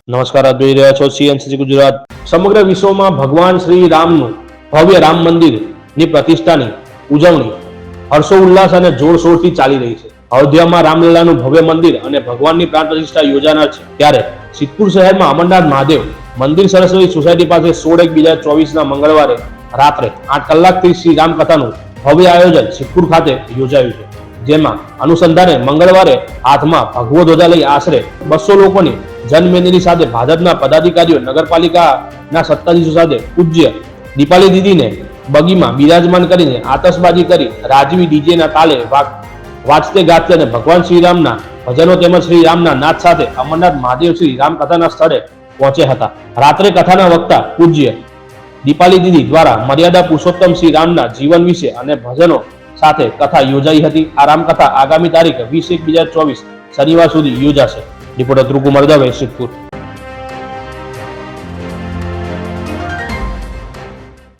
નમસ્કાર, આપ જોઈ રહ્યા છો સીએનસીસી ગુજરાત. સમગ્ર વિશ્વમાં ભગવાન શ્રી રામનું ભવ્ય રામ મંદિરની પ્રતિષ્ઠાની ઉજવણી હર્ષો ઉલ્લાસ અને જોરશોરથી ચાલી રહી છે. અયોધ્યામાં રામલલાનું ભવ્ય મંદિર અને ભગવાનની પ્રાણ પ્રતિષ્ઠા યોજાનાર છે. ત્યારે સિદ્ધપુર શહેરમાં અમરનાથ મહાદેવ મંદિર સરસ્વતી સોસાયટી પાસે 16/1/2024 મંગળવારે રાત્રે 8 કલાકથી શ્રી રામ કથાનું ભવ્ય આયોજન સિદ્ધપુર ખાતે યોજાયું છે. જેમાં અનુસંધાને મંગળવારે હાથમાં ભગવો ધ્વજા લઈ આશરે 200 લોકોની જનમેદની સાથે ભાજપના પદાધિકારીઓ, નગરપાલિકાના સત્તાધીશો સાથે પૂજ્ય દીપાલી દીદીને બગીમાં બિરાજમાન કરીને આતશબાજી કરી રાજવી ડીજેના તાલે વાજતે ગાજતે અને ભગવાન શ્રીરામના ભજનો તેમજ શ્રી રામના નાદ સાથે અમરનાથ મહાદેવ શ્રી રામ કથાના સ્થળે પહોંચ્યા હતા. રાત્રે કથાના વક્તા પૂજ્ય દીપાલી દીદી દ્વારા મર્યાદા પુરુષોત્તમ શ્રી રામના જીવન વિશે અને ભજનો સાથે કથા યોજાઈ હતી. આ રામકથા આગામી તારીખ 20/1/2024 શનિવાર સુધી યોજાશે. રિપોર્ટર ધ્રુવ કુમાર દવે, સિદ્ધપુર.